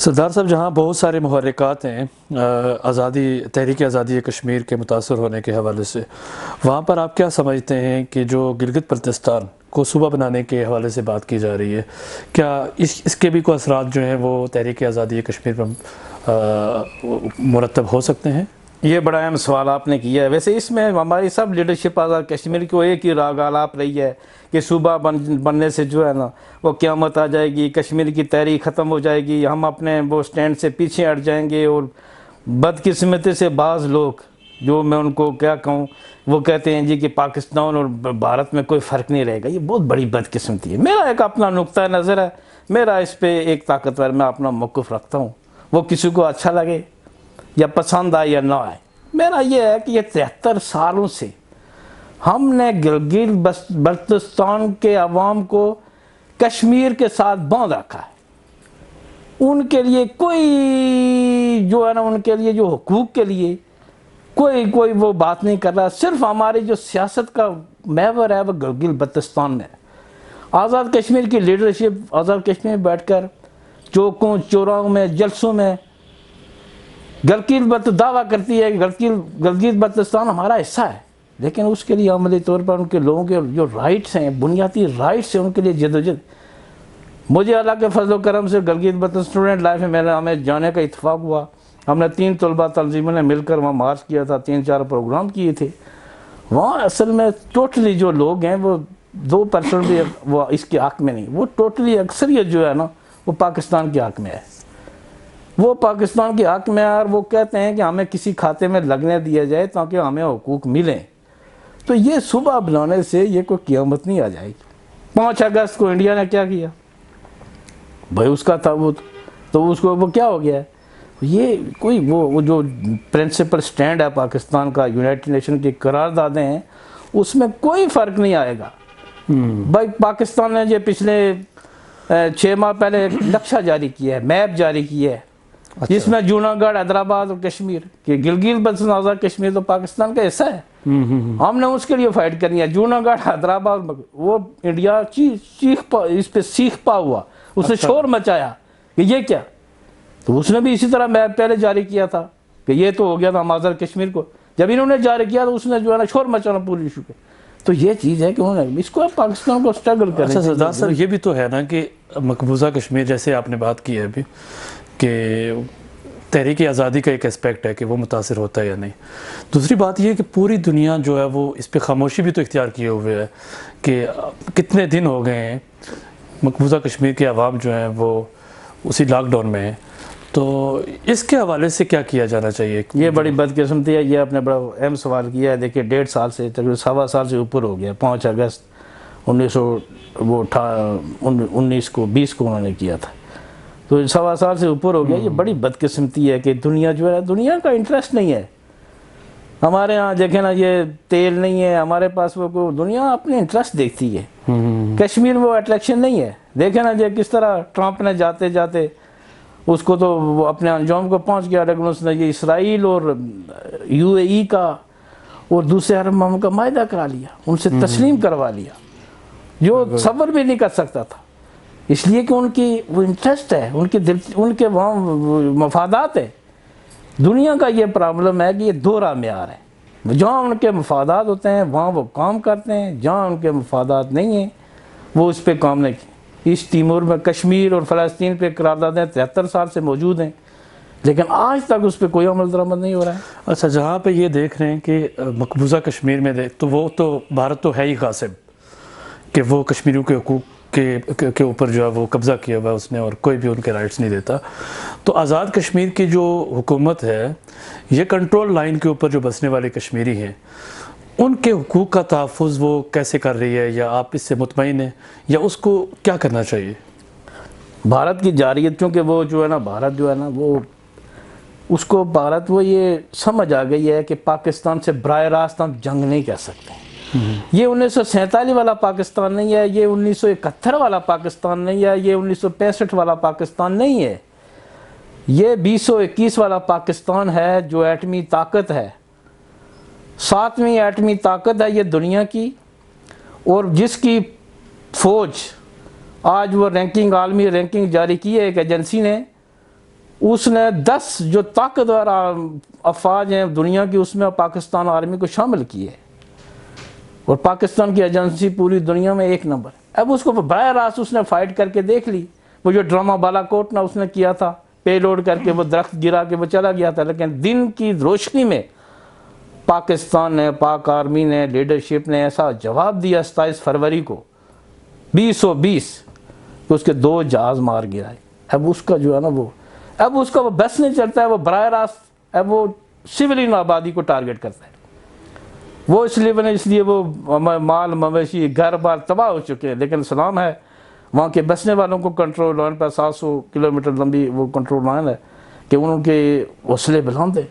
سردار صاحب، جہاں بہت سارے محرکات ہیں تحریک آزادی کشمیر کے متاثر ہونے کے حوالے سے، وہاں پر آپ کیا سمجھتے ہیں کہ جو گلگت بلتستان کو صوبہ بنانے کے حوالے سے بات کی جا رہی ہے، کیا اس کے بھی کوئی اثرات جو ہیں وہ تحریک آزادی کشمیر پر مرتب ہو سکتے ہیں؟ یہ بڑا اہم سوال آپ نے کیا ہے۔ ویسے اس میں ہماری سب لیڈرشپ آزاد کشمیر کو ایک ہی راگ آلاپ رہی ہے کہ صوبہ بننے سے جو ہے نا وہ قیامت آ جائے گی، کشمیر کی تحریک ختم ہو جائے گی، ہم اپنے وہ سٹینڈ سے پیچھے ہٹ جائیں گے۔ اور بدقسمتی سے بعض لوگ، جو میں ان کو کیا کہوں، وہ کہتے ہیں جی کہ پاکستان اور بھارت میں کوئی فرق نہیں رہے گا۔ یہ بہت بڑی بدقسمتی ہے۔ میرا ایک اپنا نقطہ نظر ہے، میرا اس پہ ایک طاقتور میں اپنا موقف رکھتا ہوں، وہ کسی کو اچھا لگے یا پسند آئے یا نہ آئے۔ میرا یہ ہے کہ یہ 73 سالوں سے ہم نے گلگت بلتستان کے عوام کو کشمیر کے ساتھ باندھ رکھا ہے۔ ان کے لیے کوئی جو ہے نا، ان کے لیے جو حقوق کے لیے کوئی وہ بات نہیں کر رہا۔ صرف ہماری جو سیاست کا محور ہے وہ گلگت بلتستان میں ہے۔ آزاد کشمیر کی لیڈرشپ آزاد کشمیر میں بیٹھ کر چوکوں چوراہوں میں جلسوں میں گلگت دعویٰ کرتی ہے کہ گلگت بلتستان ہمارا حصہ ہے، لیکن اس کے لیے عملی طور پر ان کے لوگوں کے جو رائٹس ہیں، بنیادی رائٹس ہیں، ان کے لیے جدوجہد۔ مجھے اللہ کے فضل و کرم سے گلگت بلتستان اسٹوڈنٹ لائف میں ہمیں جانے کا اتفاق ہوا۔ ہم نے 3 طلبہ تنظیموں نے مل کر وہاں مارچ کیا تھا، 3-4 پروگرام کیے تھے۔ وہاں اصل میں ٹوٹلی جو لوگ ہیں وہ 2% بھی وہ اس کے حق میں نہیں، وہ ٹوٹلی اکثریت جو ہے نا وہ پاکستان کے حق میں ہے۔ وہ پاکستان کے حق میں، اور وہ کہتے ہیں کہ ہمیں کسی کھاتے میں لگنے دیا جائے تاکہ ہمیں حقوق ملیں۔ تو یہ صوبہ بنانے سے یہ کوئی قیامت نہیں آ جائے گی۔ 5 اگست کو انڈیا نے کیا کیا بھائی، اس کا تھا وہ، تو اس کو وہ کیا ہو گیا ہے؟ یہ کوئی وہ جو پرنسپل سٹینڈ ہے پاکستان کا، یونائٹڈ نیشن کی قراردادیں ہیں، اس میں کوئی فرق نہیں آئے گا۔ بھائی پاکستان نے جو پچھلے 6 ماہ پہلے ایک نقشہ جاری کیا ہے، میپ جاری کیا ہے، جس میں جوناگڑھ، حیدرآباد اور کشمیر کہ گلگت بلتستان آزاد کشمیر تو پاکستان کا حصہ ہے۔ ہم نے اس کے لیے فائٹ کرنی ہے۔ جوناگڑھ، حیدرآباد، وہ انڈیا اس پہ سیکھ پا ہوا، اس نے شور مچایا کہ یہ کیا، تو اس نے بھی اسی طرح میپ پہلے جاری کیا تھا کہ یہ تو ہو گیا تھا ہم آزاد کشمیر کو۔ جب انہوں نے جاری کیا تو اس نے جو ہے نا شور مچانا پوری ایشو پہ۔ تو یہ چیز ہے کہ انہوں نے اس کو پاکستان کو اسٹرگل کرنا۔ اچھا سردار صاحب، یہ بھی تو ہے نا کہ مقبوضہ کشمیر، جیسے آپ نے بات کی ہے ابھی کہ تحریک آزادی کا ایک اسپیکٹ ہے کہ وہ متاثر ہوتا ہے یا نہیں۔ دوسری بات یہ کہ پوری دنیا جو ہے وہ اس پہ خاموشی بھی تو اختیار کیے ہوئے ہے کہ کتنے دن ہو گئے ہیں مقبوضہ کشمیر کے عوام جو ہیں وہ اسی لاک ڈاؤن میں ہیں۔ تو اس کے حوالے سے کیا کیا جانا چاہیے؟ یہ بڑی بدقسمتی ہے، یہ آپ نے بڑا اہم سوال کیا ہے۔ دیکھیے 1.5 سال سے تقریباً 1.25 سال سے اوپر ہو گیا۔ 5 اگست 1920 کو انہوں نے کیا تھا، تو 1.25 سال سے اوپر ہو گیا۔ یہ بڑی بدقسمتی ہے کہ دنیا جو ہے، دنیا کا انٹرسٹ نہیں ہے ہمارے ہاں۔ دیکھیں نا، یہ تیل نہیں ہے ہمارے پاس، وہ دنیا اپنے انٹرسٹ دیکھتی ہے۔ کشمیر وہ اٹریکشن نہیں ہے۔ دیکھیں نا یہ کس طرح ٹرمپ نے جاتے جاتے اس کو تو وہ اپنے انجام کو پہنچ گیا، لیکن اس نے یہ اسرائیل اور UAE کا اور دوسرے عرب ممالک کا معاہدہ کرا لیا، ان سے تسلیم کروا لیا، جو صبر بھی نہیں کر سکتا تھا، اس لیے کہ ان کی وہ انٹرسٹ ہے، ان کے وہاں مفادات ہے۔ دنیا کا یہ پرابلم ہے کہ یہ دوہرا معیار ہے، جہاں ان کے مفادات ہوتے ہیں وہاں وہ کام کرتے ہیں، جہاں ان کے مفادات نہیں ہیں وہ اس پہ کام نہیں۔ اس تیمور میں کشمیر اور فلسطین پہ قراردادیں 73 سال سے موجود ہیں، لیکن آج تک اس پہ کوئی عمل درآمد نہیں ہو رہا ہے۔ اچھا، جہاں پہ یہ دیکھ رہے ہیں کہ مقبوضہ کشمیر میں تو وہ تو بھارت تو ہے ہی غاصب کہ وہ کشمیریوں کے حقوق کے اوپر جو ہے وہ قبضہ کیا ہوا ہے اس نے، اور کوئی بھی ان کے رائٹس نہیں دیتا۔ تو آزاد کشمیر کی جو حکومت ہے، یہ کنٹرول لائن کے اوپر جو بسنے والے کشمیری ہیں، ان کے حقوق کا تحفظ وہ کیسے کر رہی ہے، یا آپ اس سے مطمئن ہیں، یا اس کو کیا کرنا چاہیے؟ بھارت کی جارحیت، کیونکہ وہ جو ہے نا بھارت جو ہے نا وہ اس کو بھارت وہ یہ سمجھ آ گئی ہے کہ پاکستان سے براہ راست ہم جنگ نہیں کر سکتے۔ یہ 1947 والا پاکستان نہیں ہے، یہ 1971 والا پاکستان نہیں ہے، یہ 1965 والا پاکستان نہیں ہے، یہ 2021 والا پاکستان ہے جو ایٹمی طاقت ہے، 7ویں ایٹمی طاقت ہے یہ دنیا کی، اور جس کی فوج آج وہ رینکنگ، عالمی رینکنگ جاری کی ہے ایک ایجنسی نے، اس نے 10 جو طاقتور افواج ہیں دنیا کی اس میں پاکستان آرمی کو شامل کیے اور پاکستان کی ایجنسی پوری دنیا میں 1 نمبر. اب اس کو براہ راست اس نے فائٹ کر کے دیکھ لی. وہ جو ڈرامہ بالا کوٹ نہ اس نے کیا تھا پے لوڈ کر کے وہ درخت گرا کے وہ چلا گیا تھا, لیکن دن کی روشنی میں پاکستان نے, پاک آرمی نے, لیڈرشپ نے ایسا جواب دیا 27 فروری کو 2020 کہ اس کے 2 جہاز مار گرائے. اب اس کا جو ہے نا اب اس کا وہ بس نہیں چلتا ہے, وہ براہ راست اب وہ سویلین آبادی کو ٹارگٹ کرتا ہے. وہ اس لیے وہ مال مویشی گھر بار تباہ ہو چکے ہیں, لیکن سلام ہے وہاں کے بسنے والوں کو کنٹرول لائن پر 700 کلومیٹر لمبی وہ کنٹرول لائن ہے کہ ان کے حوصلے بلند ہیں.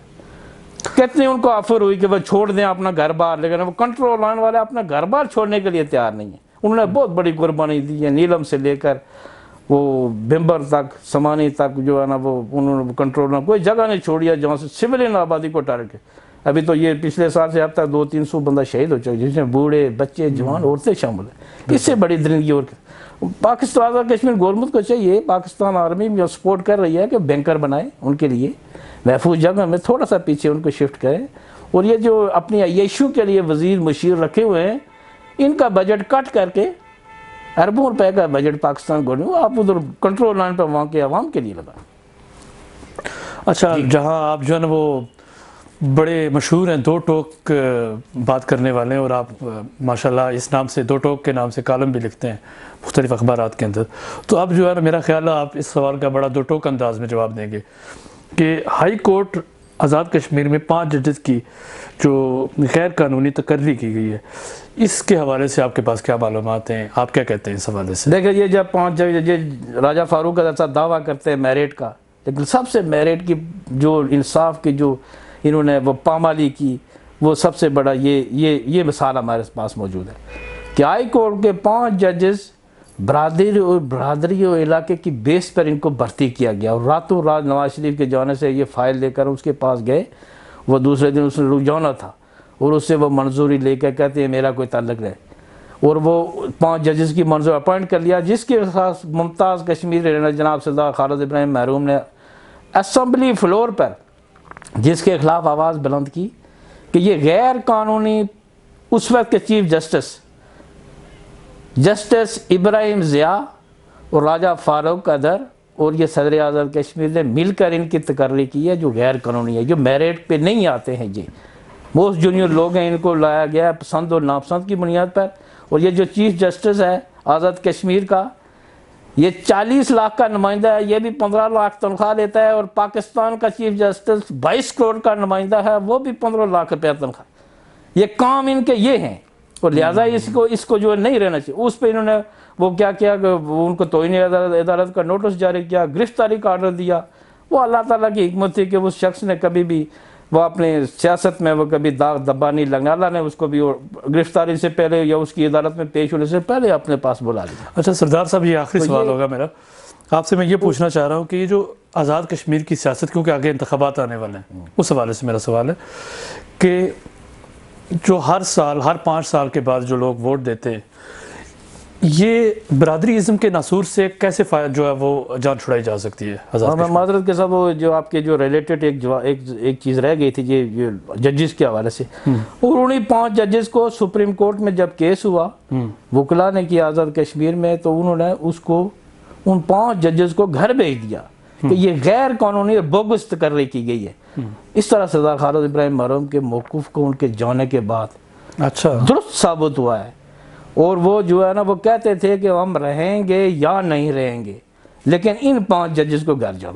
کتنے ان کو آفر ہوئی کہ وہ چھوڑ دیں اپنا گھر بار, لیکن وہ کنٹرول لائن والے اپنا گھر بار چھوڑنے کے لیے تیار نہیں ہیں. انہوں نے بہت بڑی قربانی دی ہے, نیلم سے لے کر وہ بمبر تک, سمانی تک جو ہے نا وہ انہوں نے کنٹرول لائن کوئی جگہ نہیں چھوڑی ہے جہاں سے سویلین آبادی کو ٹارگٹ. ابھی تو یہ پچھلے سال سے اب تک 200-300 بندہ شہید ہو چکے جس میں بوڑھے بچے جوان عورتیں شامل ہیں. اس سے بڑی درندگی اور پاکستان آزاد کشمیر گورنمنٹ کو چاہیے, پاکستان آرمی جو سپورٹ کر رہی ہے کہ بینکر بنائے ان کے لیے محفوظ جگہ میں, تھوڑا سا پیچھے ان کو شفٹ کریں. اور یہ جو اپنی عیشوں کے لیے وزیر مشیر رکھے ہوئے ہیں ان کا بجٹ کٹ کر کے اربوں روپے کا بجٹ پاکستان گورنمنٹ آپ ادھر کنٹرول لائن پر وہاں کے عوام کے لیے لگا. اچھا, جہاں آپ جو ہے نا وہ بڑے مشہور ہیں 2 ٹوک بات کرنے والے ہیں, اور آپ ماشاءاللہ اس نام سے 2 ٹوک کے نام سے کالم بھی لکھتے ہیں مختلف اخبارات کے اندر, تو اب جو ہے نا میرا خیال ہے آپ اس سوال کا بڑا 2 ٹوک انداز میں جواب دیں گے کہ ہائی کورٹ آزاد کشمیر میں 5 ججز کی جو غیر قانونی تقرری کی گئی ہے, اس کے حوالے سے آپ کے پاس کیا معلومات ہیں, آپ کیا کہتے ہیں اس حوالے سے؟ دیکھیں یہ جب 5 جج راجہ فاروق کا جیسا دعویٰ کرتے ہیں میرٹ کا, لیکن سب سے میرٹ کی جو انصاف کی جو انہوں نے وہ پامالی کی وہ سب سے بڑا یہ مثال ہمارے پاس موجود ہے کہ ہائی کورٹ کے 5 ججز برادری اور علاقے کی بیس پر ان کو بھرتی کیا گیا, اور راتوں رات نواز شریف کے جانے سے یہ فائل لے کر اس کے پاس گئے. وہ دوسرے دن اس نے رجوعنا تھا اور اس سے وہ منظوری لے کے کہتے ہیں میرا کوئی تعلق نہیں, اور وہ 5 ججز کی منظور اپوائنٹ کر لیا, جس کے ساتھ ممتاز کشمیر جناب سردار خالد ابراہیم محروم نے اسمبلی فلور پر جس کے خلاف آواز بلند کی کہ یہ غیر قانونی اس وقت کے چیف جسٹس ابراہیم ضیاء اور راجہ فاروق قدر اور یہ صدر اعظم کشمیر نے مل کر ان کی تقرری کی ہے جو غیر قانونی ہے, جو میرٹ پہ نہیں آتے ہیں. یہ موسٹ جونیئر لوگ ہیں, ان کو لایا گیا ہے پسند اور ناپسند کی بنیاد پر. اور یہ جو چیف جسٹس ہے آزاد کشمیر کا, یہ 40 لاکھ کا نمائندہ ہے, یہ بھی 15 لاکھ تنخواہ لیتا ہے, اور پاکستان کا چیف جسٹس 22 کروڑ کا نمائندہ ہے, وہ بھی 15 لاکھ روپیہ تنخواہ. یہ کام ان کے یہ ہیں, اور لہٰذا اس کو جو نہیں رہنا چاہیے. اس پہ انہوں نے وہ کیا کیا کہ ان کو توہین عدالت کا نوٹس جاری کیا, گرفتاری کا آرڈر دیا. وہ اللہ تعالیٰ کی حکمت تھی کہ اس شخص نے کبھی بھی وہ اپنے سیاست میں وہ کبھی داغ دبا نہیں لگنا, اللہ نے اس کو بھی گرفتاری سے پہلے یا اس کی عدالت میں پیش ہونے سے پہلے اپنے پاس بلا لیا. اچھا سردار صاحب, یہ آخری سوال ہوگا میرا آپ سے. میں یہ پوچھنا چاہ رہا ہوں کہ یہ جو آزاد کشمیر کی سیاست, کیونکہ آگے انتخابات آنے والے ہیں, اس حوالے سے میرا سوال ہے کہ جو ہر 5 سال کے بعد جو لوگ ووٹ دیتے ہیں, یہ برادری ازم کے ناصور سے کیسے جو ہے وہ جان چھڑائی جا سکتی ہے؟ میں معذرت کے ساتھ وہ جو آپ کے جو ریلیٹڈ ایک چیز رہ گئی تھی یہ ججز کے حوالے سے, اور انہیں 5 ججز کو سپریم کورٹ میں جب کیس ہوا وکلا نے کیا آزاد کشمیر میں, تو انہوں نے اس کو ان 5 ججز کو گھر بھیج دیا کہ یہ غیر قانونی اور بوگس تقرری کی گئی ہے. اس طرح سردار خالد ابراہیم محروم کے موقف کو ان کے جانے کے بعد اچھا درست ثابت ہوا ہے. اور وہ جو ہے نا وہ کہتے تھے کہ ہم رہیں گے یا نہیں رہیں گے, لیکن ان 5 ججز کو گھر جاؤ.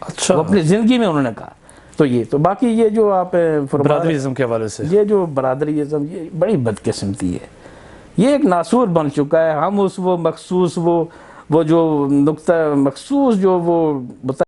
اچھا, وہ اپنی زندگی میں انہوں نے کہا. تو باقی یہ جو آپ برادری ازم کے حوالے سے, یہ جو برادری ازم یہ بڑی بدقسمتی ہے, یہ ایک ناصور بن چکا ہے. ہم اس وہ مخصوص وہ جو نقطہ مخصوص جو وہ